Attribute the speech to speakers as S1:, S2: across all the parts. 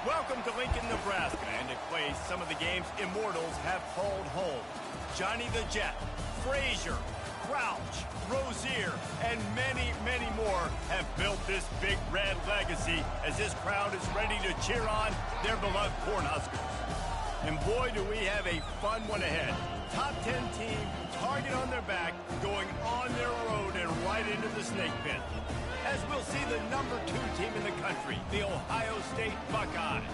S1: Welcome to Lincoln, Nebraska, and a place some of the game's immortals have called home. Johnny the Jet, Frazier, Crouch, Rozier, and many, many more have built this big red legacy as this crowd is ready to cheer on their beloved Cornhuskers. And boy, do we have a fun one ahead. Top 10 team, target on their back, going on their road and right into the snake pit. As we'll see the number 2 team in the country, the Ohio State Buckeyes,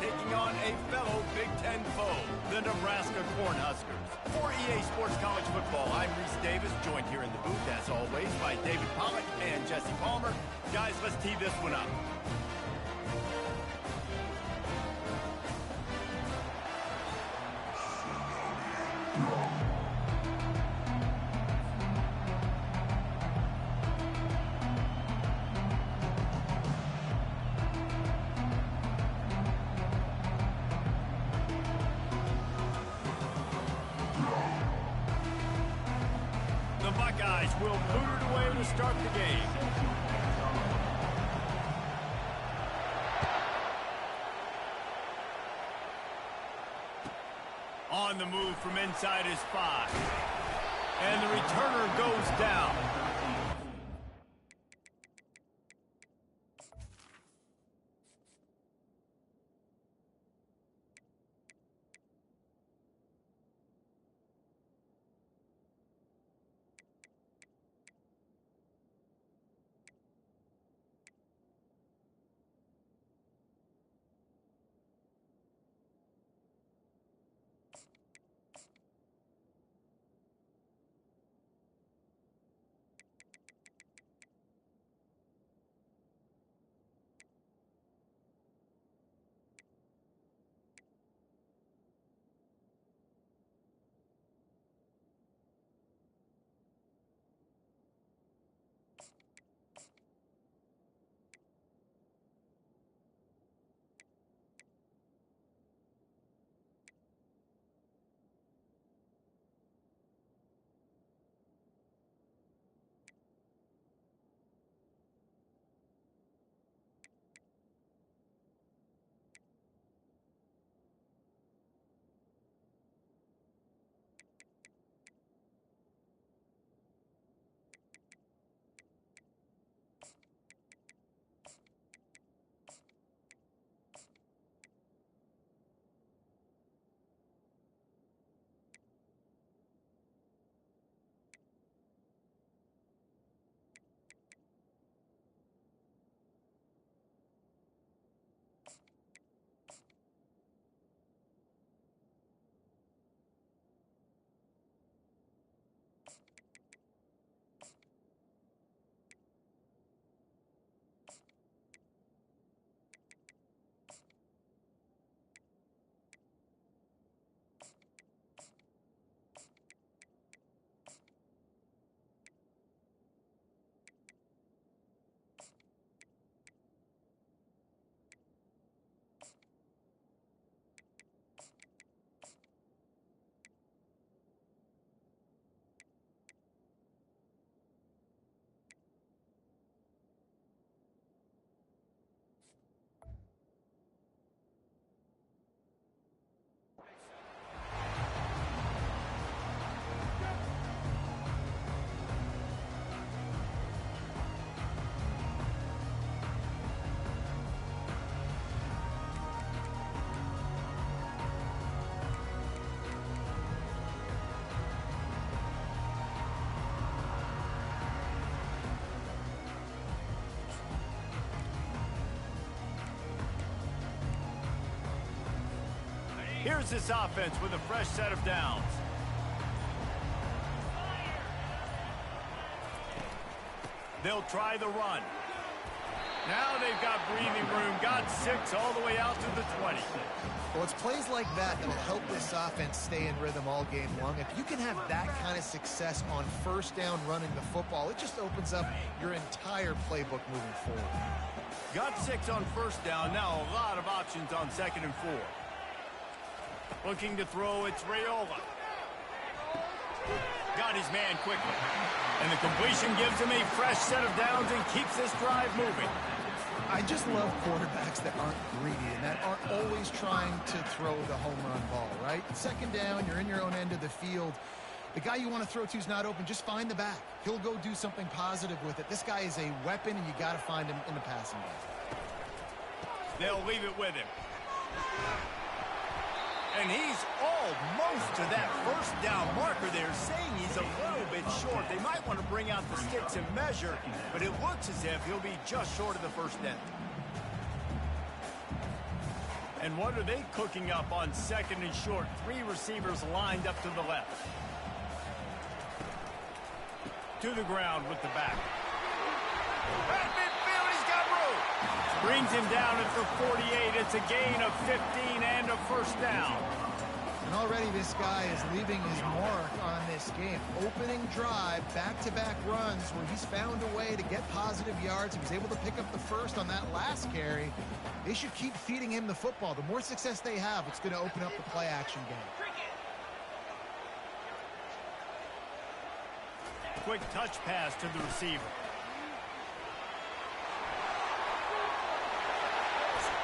S1: taking on a fellow Big Ten foe, the Nebraska Cornhuskers. For EA Sports College Football, I'm Reese Davis, joined here in the booth, as always, by David Pollack and Jesse Palmer. Guys, let's tee this one up. The Buckeyes will boot it away to start the game. On the move from inside his 5. And the returner goes down. Here's this offense with a fresh set of downs. They'll try the run. Now they've got breathing room. Got 6 all the way out to the 20.
S2: Well, it's plays like that that'll help this offense stay in rhythm all game long. If you can have that kind of success on first down running the football, it just opens up your entire playbook moving forward.
S1: Got 6 on first down. Now a lot of options on 2nd and 4. Looking to throw, it's Raiola. Got his man quickly. And the completion gives him a fresh set of downs and keeps this drive moving.
S2: I just love quarterbacks that aren't greedy and that aren't always trying to throw the home run ball, right? Second down, you're in your own end of the field. The guy you want to throw to is not open. Just find the back. He'll go do something positive with it. This guy is a weapon, and you got to find him in the passing game.
S1: They'll leave it with him. And he's almost to that first down marker there, saying he's a little bit short. They might want to bring out the sticks and measure, but it looks as if he'll be just short of the first down. And what are they cooking up on second and short? 3 receivers lined up to the left. To the ground with the back. At midfield, he's got room. Brings him down at the 48. It's a gain of 15 and a first down.
S2: And already this guy is leaving his mark on this game. Opening drive, back-to-back runs where he's found a way to get positive yards. He was able to pick up the first on that last carry. They should keep feeding him the football. The more success they have, it's going to open up the play-action game.
S1: Quick touch pass to the receiver.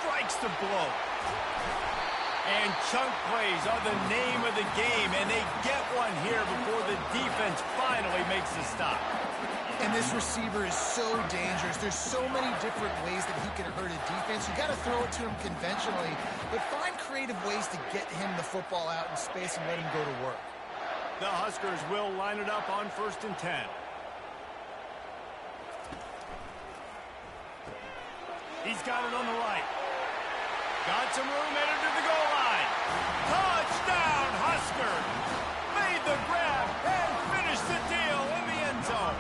S1: Strikes the blow. And chunk plays are the name of the game, and they get one here before the defense finally makes the stop.
S2: And this receiver is so dangerous. There's so many different ways that he can hurt a defense. You got to throw it to him conventionally, but find creative ways to get him the football out in space and let him go to work.
S1: The Huskers will line it up on 1st and 10. He's got it on the right. Got some room, headed to the goal line. Touchdown, Huskers! Made the grab and finished the deal in the end zone.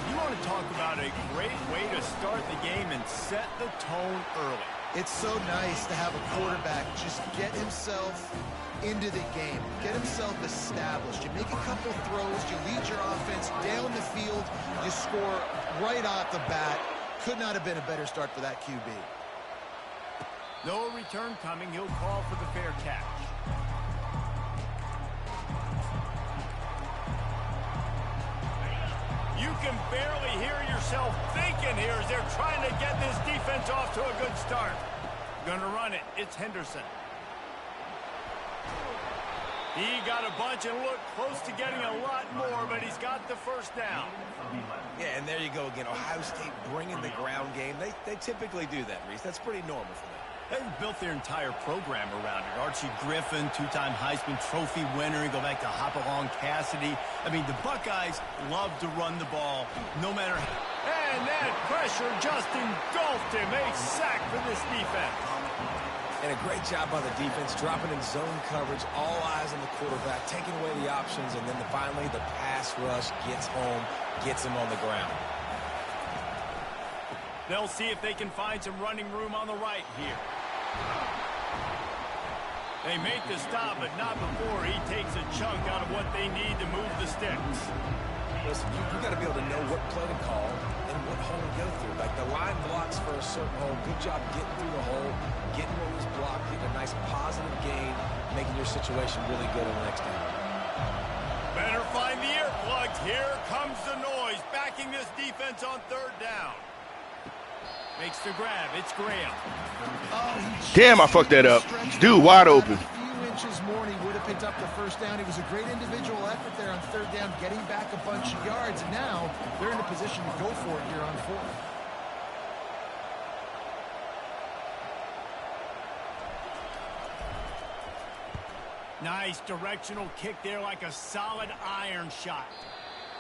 S1: You want to talk about a great way to start the game and set the tone early.
S2: It's so nice to have a quarterback just get himself into the game, get himself established. You make a couple throws, you lead your offense down the field, you score right off the bat. Could not have been a better start for that QB.
S1: No return coming. He'll call for the fair catch. You can barely hear yourself thinking here as they're trying to get this defense off to a good start. Gonna run it. It's Henderson. He got a bunch and looked close to getting a lot more, but he's got the first down.
S3: Yeah, and there you go again. Ohio State bringing the ground game. They typically do that, Reese. That's pretty normal for them.
S1: They've built their entire program around it. Archie Griffin, 2-time Heisman Trophy winner. You go back to Hopalong Cassidy. I mean, the Buckeyes love to run the ball, no matter how. And that pressure just engulfed him. A sack for this defense.
S3: And a great job by the defense, dropping in zone coverage, all eyes on the quarterback, taking away the options, and then finally the pass rush gets home, gets him on the ground.
S1: They'll see if they can find some running room on the right here. They make the stop, but not before he takes a chunk out of what they need to move the sticks.
S3: Listen, you got to be able to know what play to call and what hole to go through. Like the line blocks for a certain hole. Good job getting through the hole, getting what was blocked, getting a nice positive gain, making your situation really good on the next time.
S1: Better find the earplugs. Here comes the noise, backing this defense on 3rd down. Makes the grab. It's Graham.
S4: Damn, I fucked that up. Dude, wide open.
S2: A few inches more and he would have picked up the first down. It was a great individual effort there on 3rd down, getting back a bunch of yards. And now they're in a position to go for it here on 4th.
S1: Nice directional kick there, like a solid iron shot.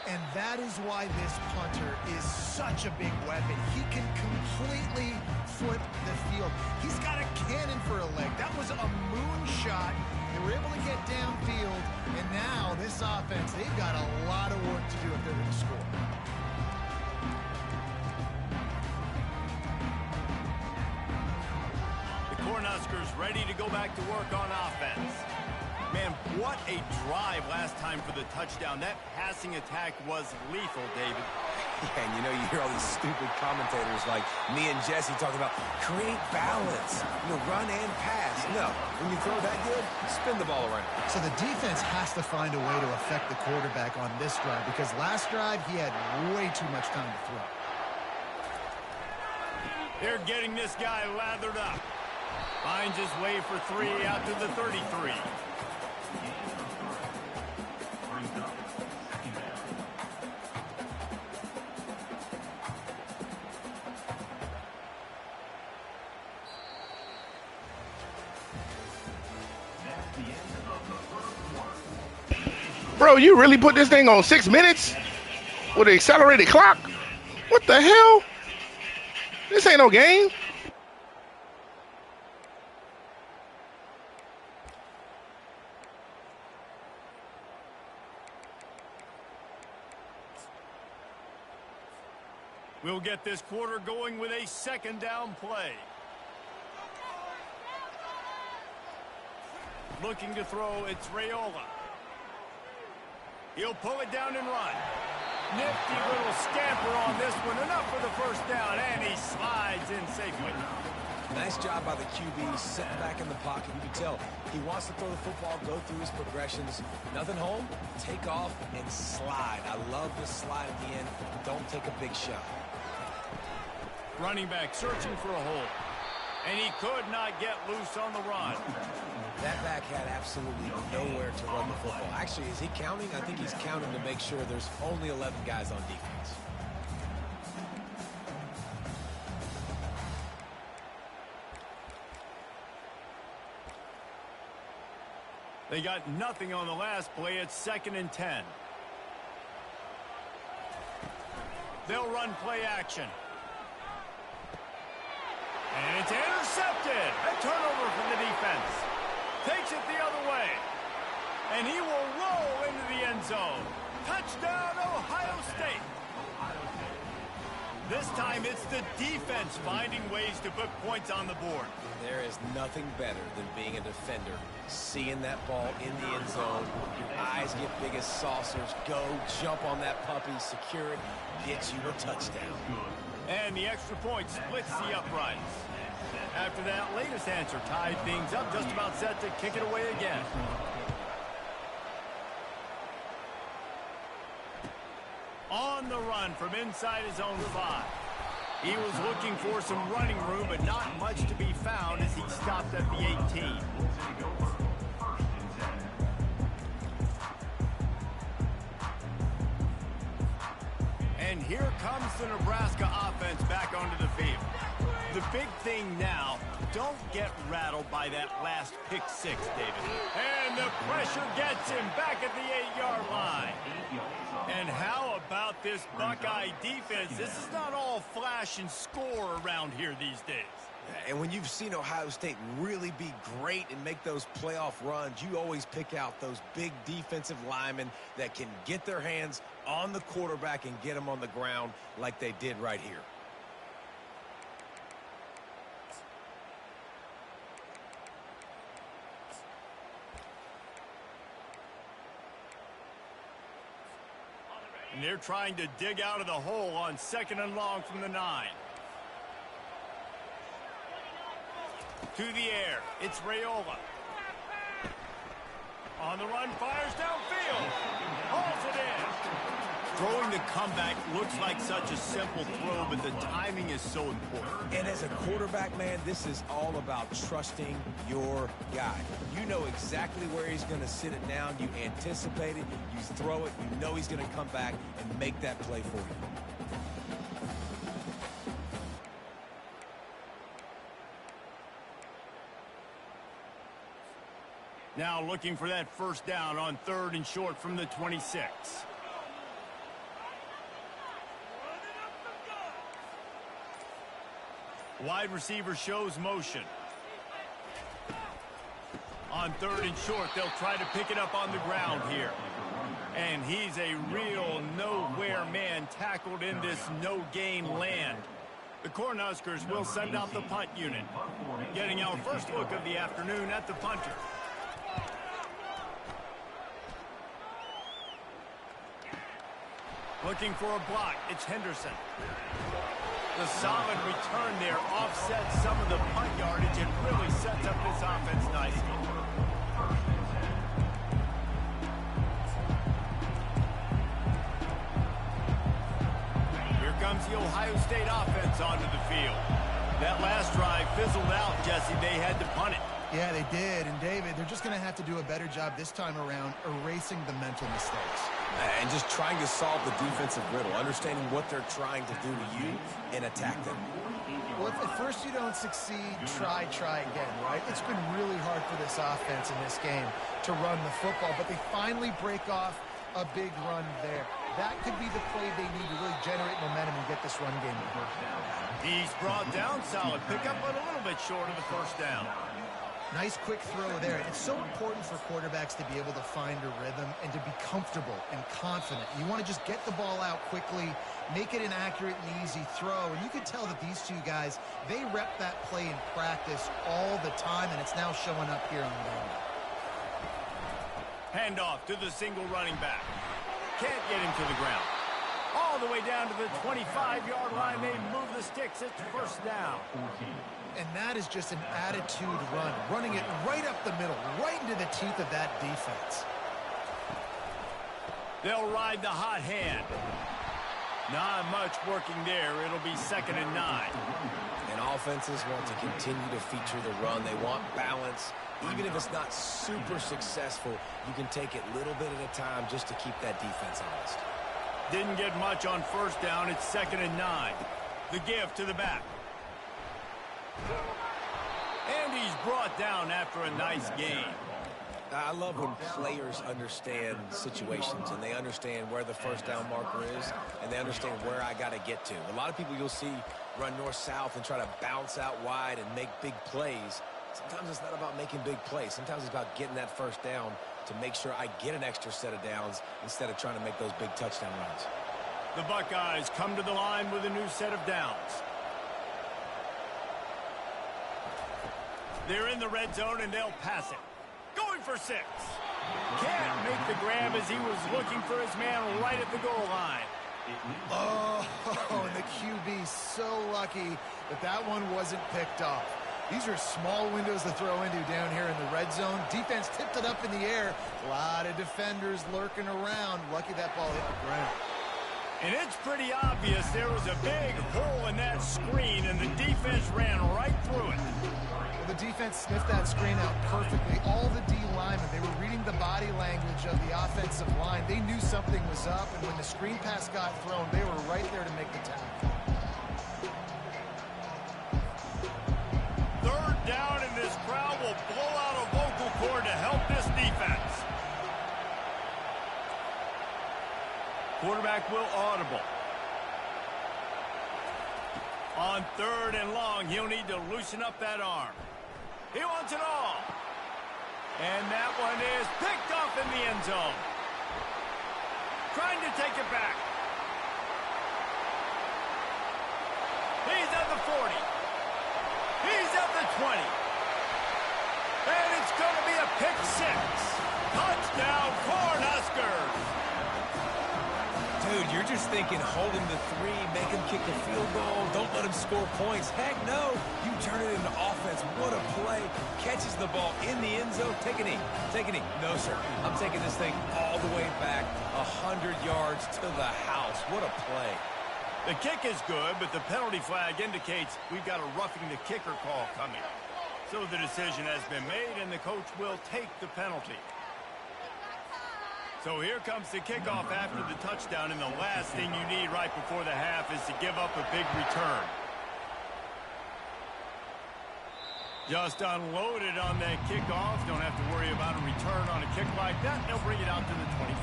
S2: And that is why this punter is such a big weapon. He can completely flip the field. He's got a cannon for a leg. That was a moonshot. They were able to get downfield, and now this offense, they've got a lot of work to do if they're going to score.
S1: The Cornhuskers ready to go back to work on offense. Man, what a drive last time for the touchdown. That passing attack was lethal, David.
S3: Yeah, and you hear all these stupid commentators like me and Jesse talking about create balance, run and pass. No, when you throw that good, spin the ball around.
S2: So the defense has to find a way to affect the quarterback on this drive because last drive he had way too much time to throw.
S1: They're getting this guy lathered up. Finds his way for 3 out to the 33.
S4: Bro, you really put this thing on 6 minutes with an accelerated clock? What the hell? This ain't no game.
S1: We'll get this quarter going with a second down play. Looking to throw, it's Raiola. He'll pull it down and run. Nifty little scamper on this one. Enough for the first down, and he slides in safely.
S3: Nice job by the QB, sitting back in the pocket. You can tell he wants to throw the football, go through his progressions. Nothing home, take off and slide. I love this slide at the end. Don't take a big shot.
S1: Running back searching for a hole. And he could not get loose on the run.
S3: That back had absolutely nowhere to run the football. Actually, is he counting? I think he's counting to make sure there's only 11 guys on defense.
S1: They got nothing on the last play. It's 2nd and 10. They'll run play action. And it's intercepted. A turnover from the defense. Takes it the other way. And he will roll into the end zone. Touchdown, Ohio State. This time it's the defense finding ways to put points on the board.
S3: There is nothing better than being a defender. Seeing that ball in the end zone. Your eyes get big as saucers. Go, jump on that puppy, secure it, get you a touchdown.
S1: And the extra point splits the uprights. After that latest answer tied things up, just about set to kick it away again. On the run from inside his own 5. He was looking for some running room, but not much to be found as he stopped at the 18. And here comes the Nebraska offense back onto the field. The big thing now, don't get rattled by that last pick 6, David. And the pressure gets him back at the 8-yard line. And how about this Buckeye defense? This is not all flash and score around here these days.
S3: And when you've seen Ohio State really be great and make those playoff runs, you always pick out those big defensive linemen that can get their hands on the quarterback and get him on the ground like they did right here.
S1: And they're trying to dig out of the hole on 2nd and long from the 9. To the air, it's Raiola. On the run, fires downfield. Hauls it in. Throwing the comeback looks like such a simple throw, but the timing is so important.
S3: And as a quarterback, man, this is all about trusting your guy. You know exactly where he's going to sit it down. You anticipate it. You throw it. You know he's going to come back and make that play for you.
S1: Now looking for that first down on 3rd and short from the 26. Wide receiver shows motion. On 3rd and short, they'll try to pick it up on the ground here. And he's a real nowhere man tackled in this no-gain land. The Cornhuskers will send out the punt unit. Getting our first look of the afternoon at the punter. Looking for a block, it's Henderson. The solid return there offsets some of the punt yardage and really sets up this offense nicely. Here comes the Ohio State offense onto the field. That last drive fizzled out, Jesse. They had to punt it.
S2: Yeah, they did. And, David, they're just going to have to do a better job this time around erasing the mental mistakes.
S3: And just trying to solve the defensive riddle, understanding what they're trying to do to you and attack them.
S2: Well, if at first you don't succeed, try again, right? It's been really hard for this offense in this game to run the football, but they finally break off a big run there. That could be the play they need to really generate momentum and get this run game to work.
S1: He's brought down solid pickup, but a little bit short of the first down.
S2: Nice quick throw there. It's so important for quarterbacks to be able to find a rhythm and to be comfortable and confident. You want to just get the ball out quickly, make it an accurate and easy throw. And you can tell that these two guys, they rep that play in practice all the time, and it's now showing up here on the ground.
S1: Handoff to the single running back. Can't get him to the ground. All the way down to the 25-yard line. They move the sticks. It's first down.
S2: And that is just an attitude run, running it right up the middle, right into the teeth of that defense.
S1: They'll ride the hot hand. Not much working there. It'll be 2nd and 9.
S3: And offenses want to continue to feature the run. They want balance. Even if it's not super successful, you can take it little bit at a time just to keep that defense honest.
S1: Didn't get much on first down. It's 2nd and 9. The give to the back. And he's brought down after a nice gain.
S3: I love when players understand situations and they understand where the first down marker is and they understand where I got to get to. A lot of people you'll see run north-south and try to bounce out wide and make big plays. Sometimes it's not about making big plays. Sometimes it's about getting that first down to make sure I get an extra set of downs instead of trying to make those big touchdown runs.
S1: The Buckeyes come to the line with a new set of downs. They're in the red zone, and they'll pass it. Going for 6. Can't make the grab as he was looking for his man right at the goal line.
S2: Oh, and the QB so lucky that that one wasn't picked off. These are small windows to throw into down here in the red zone. Defense tipped it up in the air. A lot of defenders lurking around. Lucky that ball hit the ground.
S1: And it's pretty obvious there was a big hole in that screen, and the defense ran right through it.
S2: Well, the defense sniffed that screen out perfectly. All the D linemen, they were reading the body language of the offensive line. They knew something was up, and when the screen pass got thrown, they were right there to make the tackle.
S1: 3rd down, and this crowd will blow out a vocal cord to help this defense. Quarterback will audible. On 3rd and long, he'll need to loosen up that arm. He wants it all. And that one is picked off in the end zone. Trying to take it back. He's at the 40. He's at the 20. And it's going to be a pick 6. Touchdown, Cornhuskers.
S3: Dude, you're just thinking hold him to 3, make him kick the field goal, don't let him score points. Heck no, you turn it into offense. What a play. Catches the ball in the end zone. Take a knee. Take a knee. No, sir. I'm taking this thing all the way back 100 yards to the house. What a play.
S1: The kick is good, but the penalty flag indicates we've got a roughing the kicker call coming. So the decision has been made, and the coach will take the penalty. So here comes the kickoff after the touchdown, and the last thing you need right before the half is to give up a big return. Just unloaded on that kickoff. Don't have to worry about a return on a kick like that. They'll bring it out to the 25.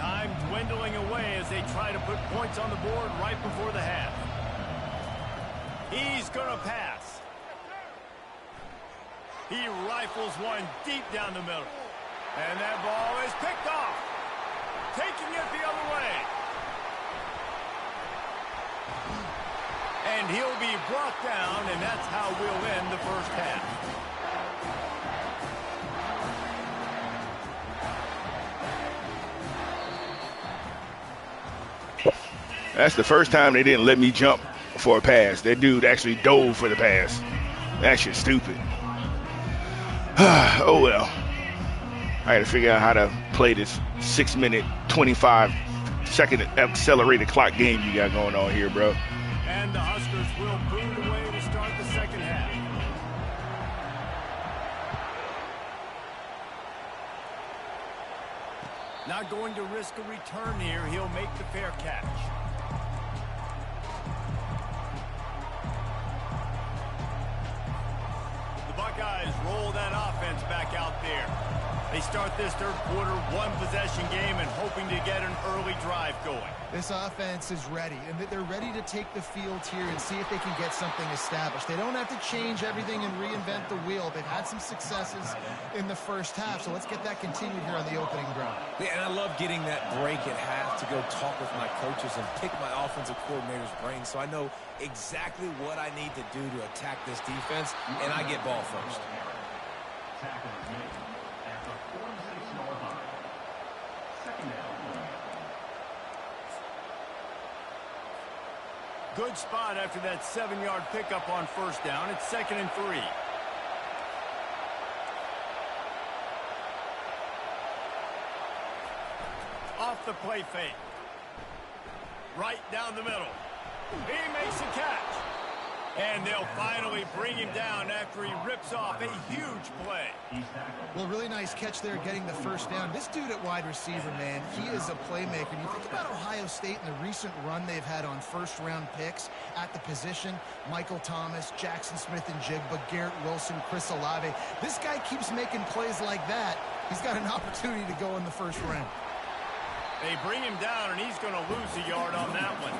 S1: Time dwindling away as they try to put points on the board right before the half. He's going to pass. He rifles one deep down the middle. And that ball is picked off. Taking it the other way. And he'll be brought down, and that's how we'll end the first half.
S4: That's the first time they didn't let me jump for a pass. That dude actually dove for the pass. That shit's stupid. Oh, well. I got to figure out how to play this 6-minute, 25-second accelerated clock game you got going on here, bro.
S1: And the Huskers will boot away to start the second half. Not going to risk a return here. He'll make the fair catch. The Buckeyes roll that offense back out there. They start this third quarter one-possession game and hoping to get an early drive going.
S2: This offense is ready, and they're ready to take the field here and see if they can get something established. They don't have to change everything and reinvent the wheel. They've had some successes in the first half, so let's get that continued here on the opening drive.
S3: Yeah, and I love getting that break at half to go talk with my coaches and pick my offensive coordinator's brain so I know exactly what I need to do to attack this defense, and I get ball first.
S1: Good spot after that 7-yard pickup on first down. It's 2nd and 3. Off the play fake. Right down the middle. He makes a catch. And they'll finally bring him down after he rips off a huge play.
S2: Well, really nice catch there getting the first down. This dude at wide receiver, man, he is a playmaker. You think about Ohio State and the recent run they've had on first-round picks at the position. Michael Thomas, Jackson Smith and Jigba, Garrett Wilson, Chris Olave. This guy keeps making plays like that. He's got an opportunity to go in the first round.
S1: They bring him down, and he's going to lose a yard on that one.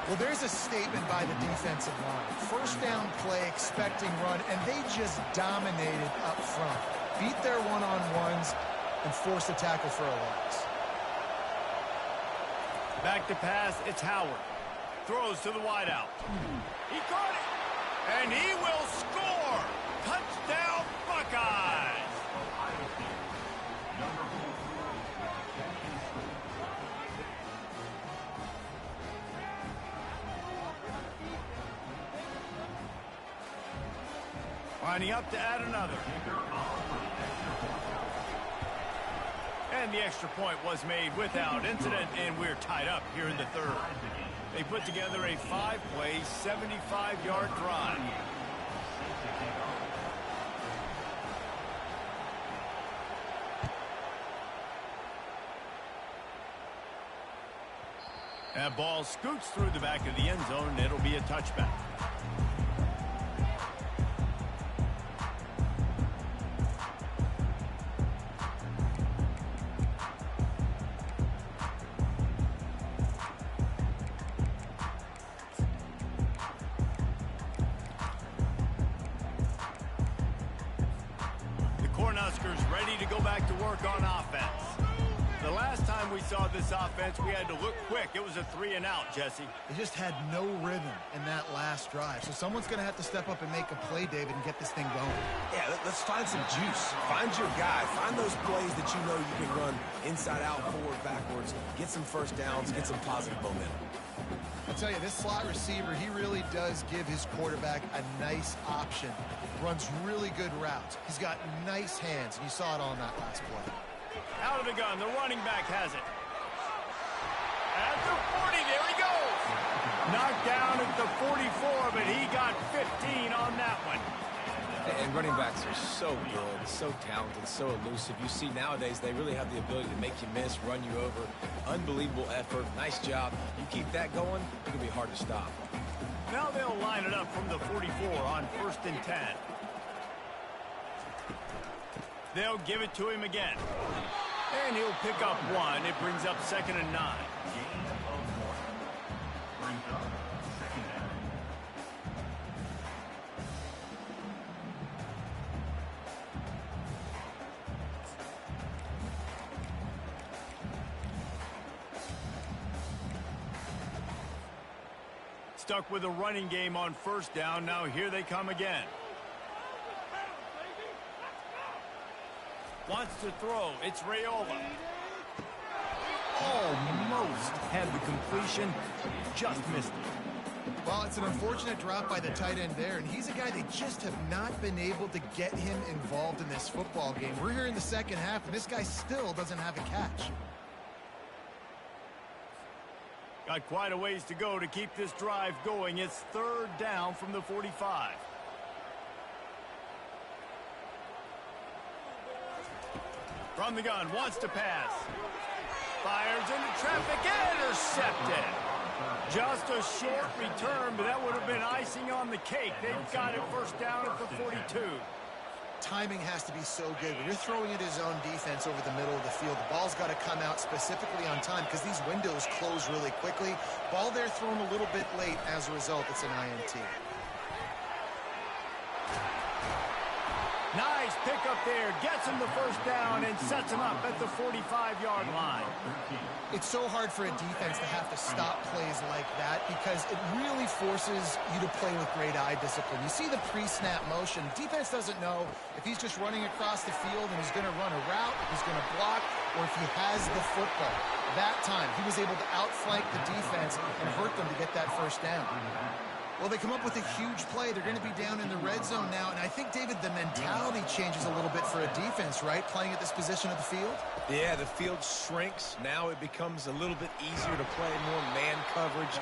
S2: Well, there's a statement by the defensive line. First down play, expecting run, and they just dominated up front. Beat their one-on-ones and forced a tackle for a loss.
S1: Back to pass, it's Howard. Throws to the wideout. He caught it, and he will score. Touchdown, Buckeyes. Lining up to add another. And the extra point was made without incident, and we're tied up here in the third. They put together a 5-play, 75-yard drive. That ball scoots through the back of the end zone, and it'll be a touchback. Ready to go back to work on offense. The last time we saw this offense, we had to look quick. It was a 3-and-out, Jesse.
S2: They just had no rhythm in that last drive. So someone's going to have to step up and make a play, David, and get this thing going.
S3: Yeah, let's find some juice. Find your guy. Find those plays that you know you can run inside out, forward, backwards. Get some first downs. Get some positive momentum.
S2: I'll tell you, this slot receiver, he really does give his quarterback a nice option. Runs really good routes. He's got nice hands, and you saw it on that last play.
S1: Out of the gun, the running back has it. At the 40, there he goes. Knocked down at the 44, but he got 15 on that one.
S3: And running backs are so good, so talented, so elusive. You see nowadays they really have the ability to make you miss, run you over. Unbelievable effort. Nice job. You keep that going, it's going to be hard to stop.
S1: Now they'll line it up from the 44 on 1st and 10. They'll give it to him again. And he'll pick up one. It brings up 2nd and 9. Stuck with a running game on first down. Now here they come again. Wants to throw. It's Raiola. Almost had the completion. Just missed it.
S2: Well, it's an unfortunate drop by the tight end there, and he's a guy they just have not been able to get him involved in this football game. We're here in the second half, and this guy still doesn't have a catch.
S1: Got quite a ways to go to keep this drive going. It's third down from the 45. From the gun, wants to pass. Fires into traffic, intercepted. Just a short return, but that would have been icing on the cake. They've got it first down at the 42.
S2: Timing has to be so good. When you're throwing at his own defense over the middle of the field, the ball's got to come out specifically on time because these windows close really quickly. Ball there thrown a little bit late. As a result, it's an INT.
S1: Nice pickup there. Gets him the first down and sets him up at the 45-yard line.
S2: It's so hard for a defense to have to stop plays like that because it really forces you to play with great eye discipline. You see the pre-snap motion. Defense doesn't know if he's just running across the field and he's going to run a route, if he's going to block, or if he has the football. That time, he was able to outflank the defense and hurt them to get that first down. Well, they come up with a huge play. They're going to be down in the red zone now. And I think, David, the mentality changes a little bit for a defense, right? Playing at this position of the field?
S3: Yeah, the field shrinks. Now it becomes a little bit easier to play more man coverage,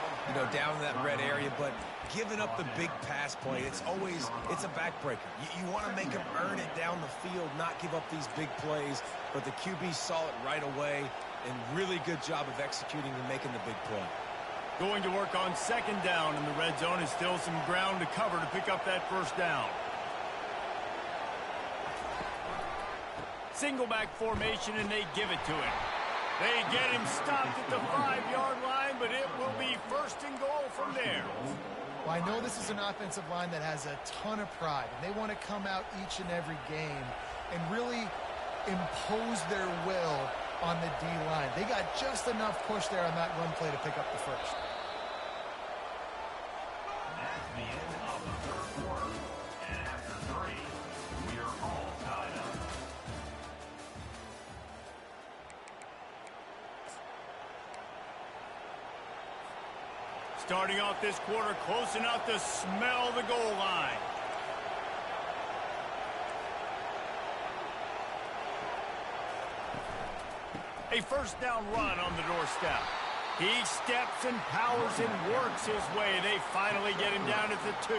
S3: down in that red area. But giving up the big pass play, it's a backbreaker. You want to make them earn it down the field, not give up these big plays. But the QB saw it right away, and really good job of executing and making the big play.
S1: Going to work on second down in the red zone. Is still some ground to cover to pick up that first down. Single back formation, and they give it to him. They get him stopped at the 5-yard line, but it will be first and goal from there.
S2: Well, I know this is an offensive line that has a ton of pride, and they want to come out each and every game and really impose their will on the D-line. They got just enough push there on that run play to pick up the first.
S5: That's the end of the third quarter, and after 3, we are all tied up.
S1: Starting off this quarter close enough to smell the goal line. A first down run on the doorstep. He steps and powers and works his way. They finally get him down at the 2.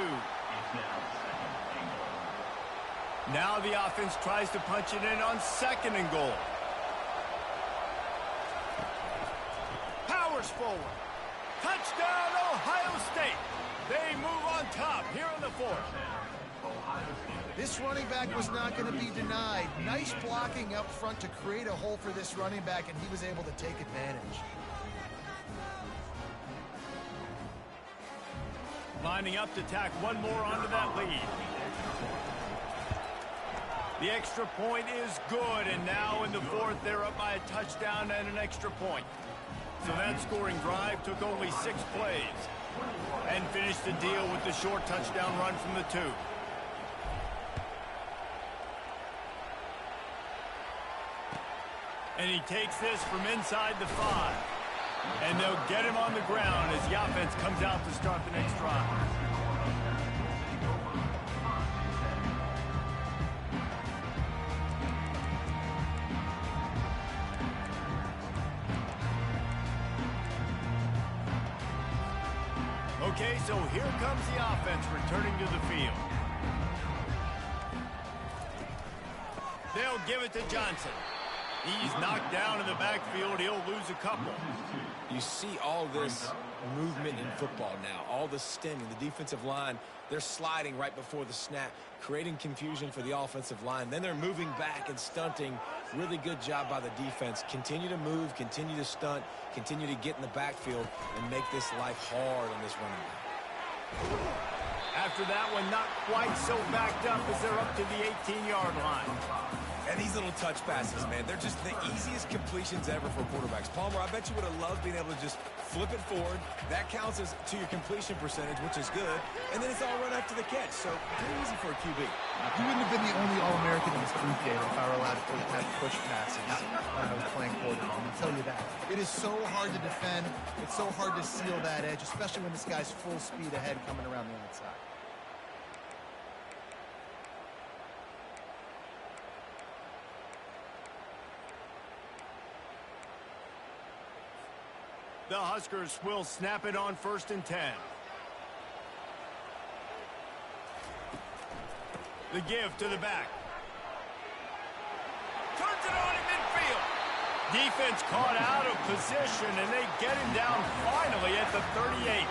S1: Now the offense tries to punch it in on second and goal. Powers forward. Touchdown, Ohio State. They move on top here in the 4th.
S2: This running back was not going to be denied. Nice blocking up front to create a hole for this running back, and he was able to take advantage.
S1: Lining up to tack one more onto that lead. The extra point is good, and now in the 4th, they're up by a touchdown and an extra point. So that scoring drive took only 6 plays and finished the deal with the short touchdown run from the 2. And he takes this from inside the 5. And they'll get him on the ground as the offense comes out to start the next drive. Okay, so here comes the offense returning to the field. They'll give it to Johnson. He's knocked down in the backfield. He'll lose a couple.
S3: You see all this movement in football now, all the stemming, the defensive line, they're sliding right before the snap, creating confusion for the offensive line. Then they're moving back and stunting. Really good job by the defense. Continue to move, continue to stunt, continue to get in the backfield and make this life hard on this running back.
S1: After that one, not quite so backed up as they're up to the 18-yard line.
S3: And these little touch passes, man, they're just the easiest completions ever for quarterbacks. Palmer, I bet you would have loved being able to just flip it forward. That counts as to your completion percentage, which is good. And then it's all run after the catch. So pretty easy for a QB.
S2: He wouldn't have been the only All-American in this group game if I were allowed to have push passes when I was playing quarterback. I'll tell you that. It is so hard to defend. It's so hard to seal that edge, especially when this guy's full speed ahead coming around the outside.
S1: The Huskers will snap it on 1st and 10. The give to the back. Turns it on in midfield. Defense caught out of position, and they get him down finally at the 38.
S3: Yeah,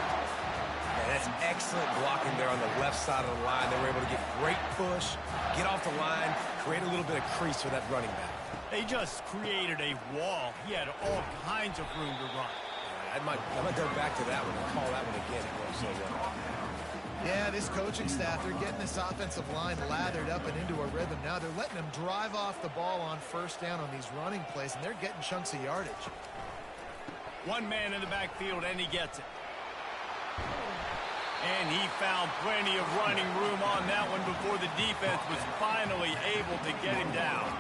S3: that's excellent blocking there on the left side of the line. They were able to get great push, get off the line, create a little bit of crease for that running back.
S1: They just created a wall. He had all kinds of room to run.
S3: I might go back to that one and call that one again. It worked so well.
S2: Yeah, this coaching staff, they're getting this offensive line lathered up and into a rhythm. Now they're letting them drive off the ball on 1st down on these running plays, and they're getting chunks of yardage.
S1: One man in the backfield, and he gets it. And he found plenty of running room on that one before the defense was finally able to get him down.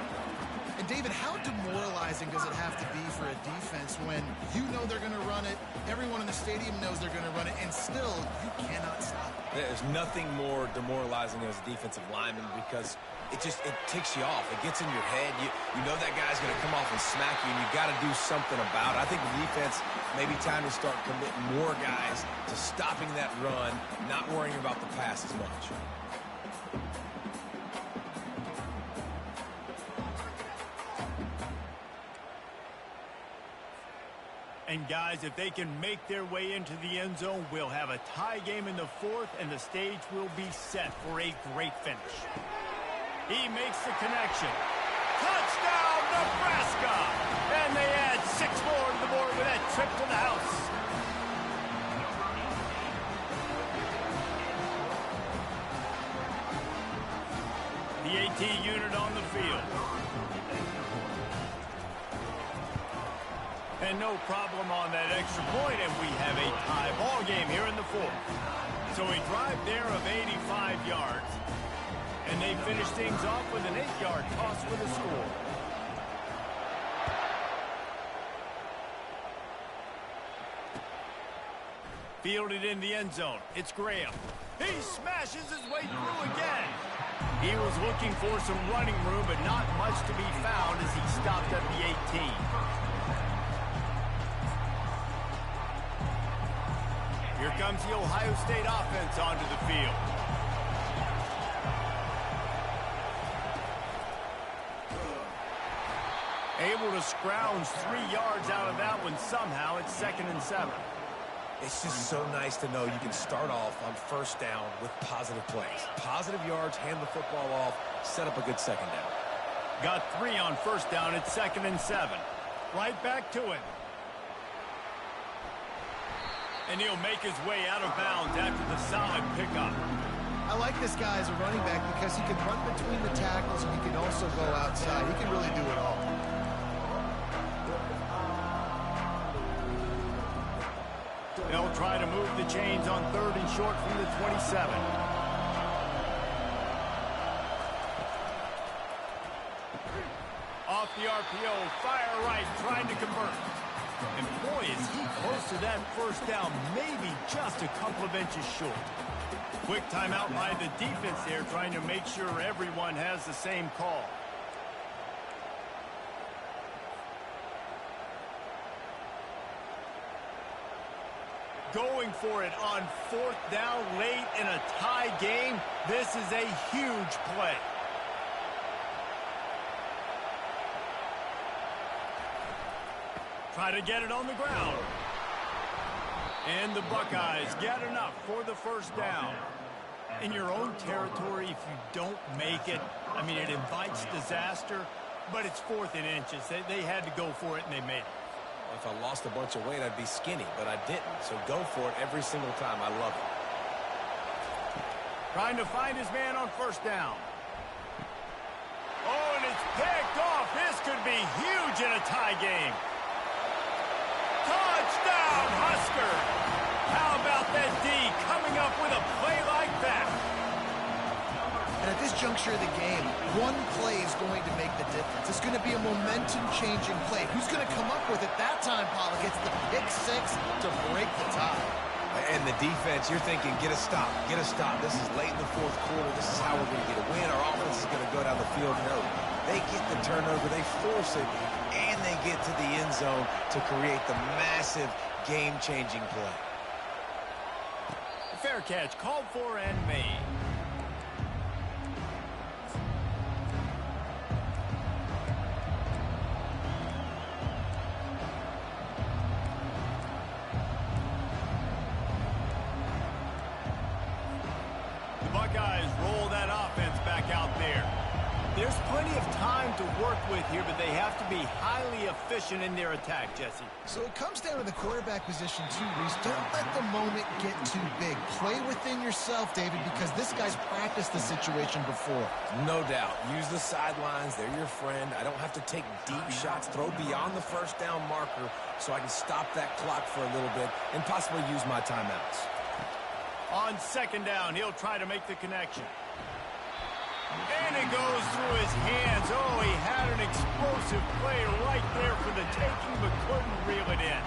S2: And David, how demoralizing does it have to be for a defense when you know they're going to run it, everyone in the stadium knows they're going to run it, and still you cannot stop it?
S3: There's nothing more demoralizing as a defensive lineman because it ticks you off. It gets in your head. You know that guy's going to come off and smack you, and you got to do something about it. I think the defense maybe time to start committing more guys to stopping that run, not worrying about the pass as much.
S1: And guys, if they can make their way into the end zone, we'll have a tie game in the 4th, and the stage will be set for a great finish. He makes the connection. Touchdown, Nebraska! And they add 6 more to the board with that trip to the house. The AT unit on the field. And no problem on that extra point, and we have a tie ball game here in the 4th. So a drive there of 85 yards, and they finish things off with an 8-yard toss for the score. Fielded in the end zone. It's Graham. He smashes his way through again. He was looking for some running room, but not much to be found as he stopped at the 18. Here comes the Ohio State offense onto the field. Able to scrounge 3 yards out of that one somehow. It's 2nd and 7.
S3: It's just so nice to know you can start off on 1st down with positive plays. Positive yards, hand the football off, set up a good 2nd down.
S1: Got 3 on 1st down. It's 2nd and 7. Right back to it. And he'll make his way out of bounds after the solid pickup.
S2: I like this guy as a running back because he can run between the tackles and he can also go outside. He can really do it all.
S1: They'll try to move the chains on 3rd and short from the 27. Off the RPO, fire right, trying to convert. And boy, is he close to that 1st down, maybe just a couple of inches short. Quick timeout by the defense there, trying to make sure everyone has the same call. Going for it on 4th down late in a tie game. This is a huge play. Try to get it on the ground. And the Buckeyes get enough for the 1st down. In your own territory, if you don't make it, I mean, it invites disaster, but it's 4th and inches. They had to go for it, and they made it.
S3: If I lost a bunch of weight, I'd be skinny, but I didn't. So go for it every single time. I love it.
S1: Trying to find his man on 1st down. Oh, and it's picked. be huge in a tie game. Touchdown, Husker! How about that D coming up with a play like that?
S2: And at this juncture of the game, one play is going to make the difference. It's going to be a momentum-changing play. Who's going to come up with it that time, Pollock? It's the pick six to break the tie.
S3: And the defense, you're thinking, get a stop, get a stop. This is late in the fourth quarter. This is how we're going to get a win. Our offense is going to go down the field. No, they get the turnover, they force it, and they get to the end zone to create the massive game-changing play.
S1: Fair catch called for and made. The Buckeyes roll that offense back out there. There's plenty of time to work with here, but they have to be highly efficient in their attack, Jesse.
S2: So it comes down to the quarterback position too, Reese. Don't let the moment get too big. Play within yourself, David, because this guy's practiced the situation before.
S3: No doubt. Use the sidelines. They're your friend. I don't have to take deep shots, throw beyond the first down marker so I can stop that clock for a little bit and possibly use my timeouts.
S1: On second down, he'll try to make the connection. And it goes through his hands. Oh, he had an explosive play right there for the taking, but couldn't reel it in.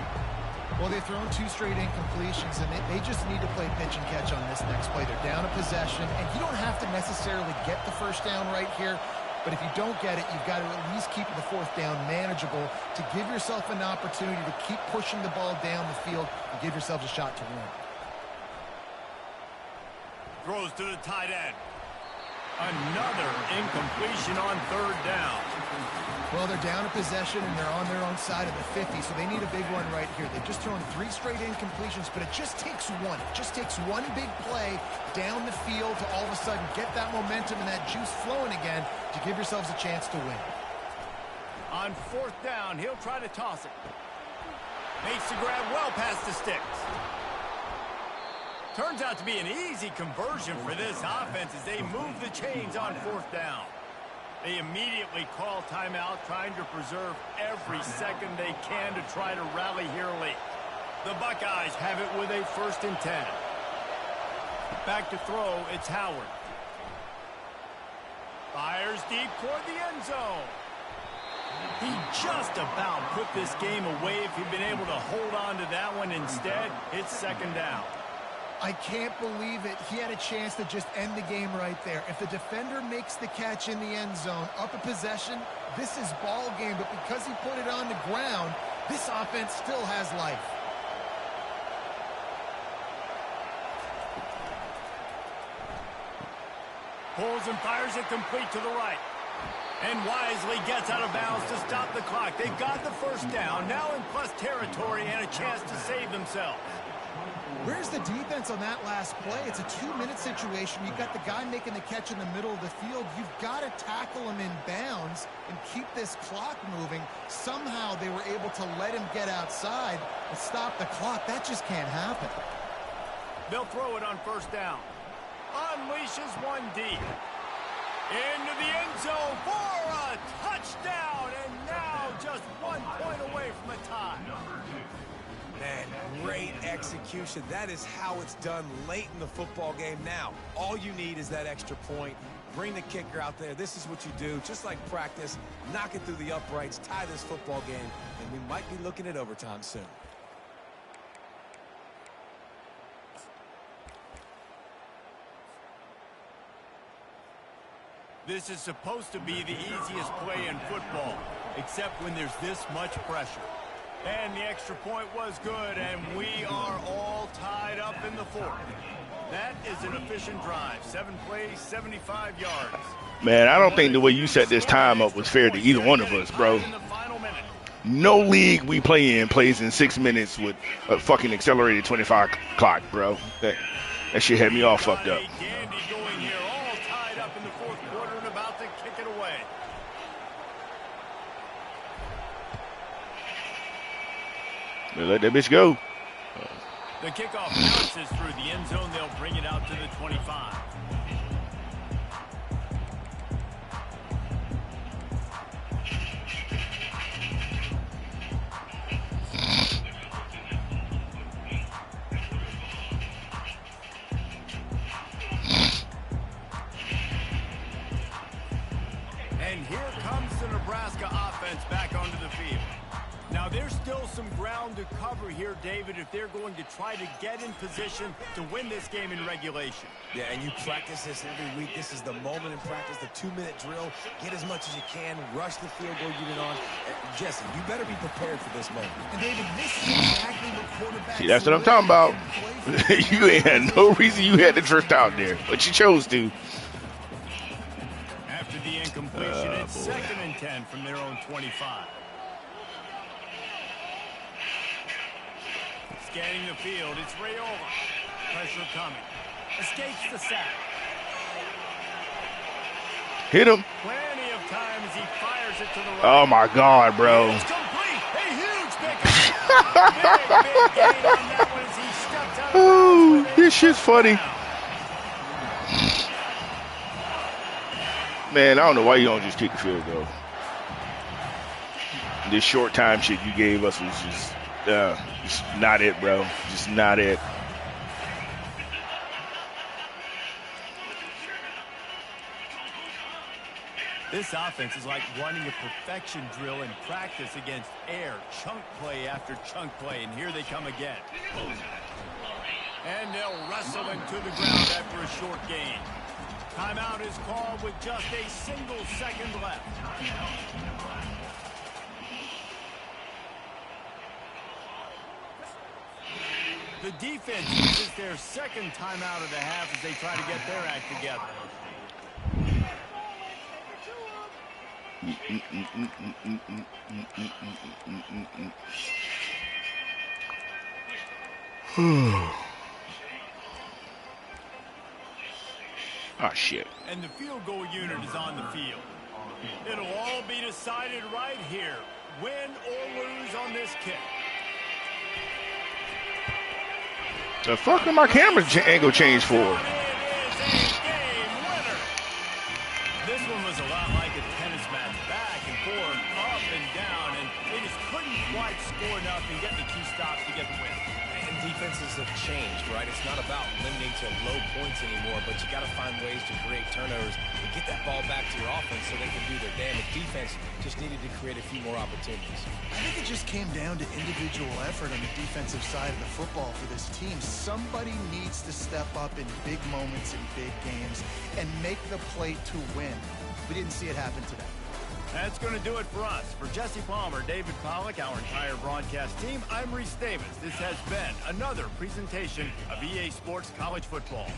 S2: Well, they've thrown 2 straight incompletions, and they just need to play pitch and catch on this next play. They're down a possession, and you don't have to necessarily get the first down right here, but if you don't get it, you've got to at least keep the fourth down manageable to give yourself an opportunity to keep pushing the ball down the field and give yourselves a shot to win.
S1: Throws to the tight end. Another incompletion on third down.
S2: Well, they're down a possession, and they're on their own side of the 50, so they need a big one right here. They've just thrown 3 straight incompletions, but it just takes one. It just takes one big play down the field to all of a sudden get that momentum and that juice flowing again to give yourselves a chance to win.
S1: On fourth down, he'll try to toss it. Makes the grab well past the sticks. Turns out to be an easy conversion for this offense as they move the chains on fourth down. They immediately call timeout, trying to preserve every second they can to try to rally here late. The Buckeyes have it with a 1st and 10. Back to throw, it's Howard. Fires deep toward the end zone. He just about put this game away if he'd been able to hold on to that one. Instead, it's second down.
S2: I can't believe it. He had a chance to just end the game right there. If the defender makes the catch in the end zone, up a possession, this is ball game. But because he put it on the ground, this offense still has life.
S1: Pulls and fires it complete to the right. And wisely gets out of bounds to stop the clock. They've got the first down, now in plus territory and a chance to save themselves.
S2: Where's the defense on that last play? It's a 2-minute situation. You've got the guy making the catch in the middle of the field. You've got to tackle him in bounds and keep this clock moving. Somehow they were able to let him get outside and stop the clock. That just can't happen.
S1: They'll throw it on first down. Unleashes one deep. Into the end zone for a touchdown. And now just 1 point away from a tie.
S3: Man, great execution. That is how it's done late in the football game. Now, all you need is that extra point. Bring the kicker out there. This is what you do. Just like practice, knock it through the uprights, tie this football game, and we might be looking at overtime soon.
S1: This is supposed to be the easiest play in football, except when there's this much pressure. And the extra point was good, and we are all tied up in the fourth. That is an efficient drive. 7 plays, 75 yards.
S4: Man, I don't think the way you set this time up was fair to either one of us, bro. No league we play in plays in 6 minutes with a fucking accelerated 25 clock, bro. That shit had me all fucked up.
S1: Gandy going here, all tied up in the fourth quarter and about to kick it away.
S4: Let that bitch go.
S1: The kickoff bounces through the end zone. They'll bring it out to the 25. And here comes the Nebraska offense back onto the field. Now, there's still some ground to cover here, David, if they're going to try to get in position to win this game in regulation.
S3: Yeah, and you practice this every week. This is the moment in practice, the 2-minute drill. Get as much as you can. Rush the field goal unit on. Jesse, you better be prepared for this moment.
S2: And David, this is exactly what quarterbacks.
S4: See, that's what I'm talking about. You ain't had no reason you had to drift out there, but you chose to.
S1: After the incompletion, it's 2nd and 10 from their own 25. Scanning the field, it's Rayola. Pressure coming. Escapes the sack.
S4: Hit him.
S1: Plenty of time as he fires it to the right.
S4: Oh, my God, bro.
S1: It's complete. A huge pickup. Big gain on that one as he steps out of
S4: Oh,
S1: bounds.
S4: this shit's funny. Man, I don't know why you don't just kick the field goal. This short time shit you gave us was just not it, bro. Just not it.
S1: This offense is like running a perfection drill in practice against air. Chunk play after chunk play, and here they come again. And they'll wrestle into the ground after a short gain. Timeout is called with just a single second left. The defense uses their second timeout of the half as they try to get their act together.
S4: Oh, shit.
S1: And the field goal unit is on the field. It'll all be decided right here. Win or lose on this kick.
S4: The fuck did my camera angle change for?
S1: It is a game winner. This one was a lot like a tennis match, back and forth, up and down, and they just couldn't quite score enough and get the 2 stops to get the win.
S3: And defenses have changed, right? It's not about limiting to low points anymore, but you got to find ways to create turnovers and get that ball back to your offense so they can do their damage. Defense just needed to create a few more opportunities.
S2: I think it just came down to individual effort on the defensive side of the football for this team. Somebody needs to step up in big moments in big games and make the play to win. We didn't see it happen today.
S1: That's going to do it for us. For Jesse Palmer, David Pollack, our entire broadcast team, I'm Reese Davis. This has been another presentation of EA Sports College Football.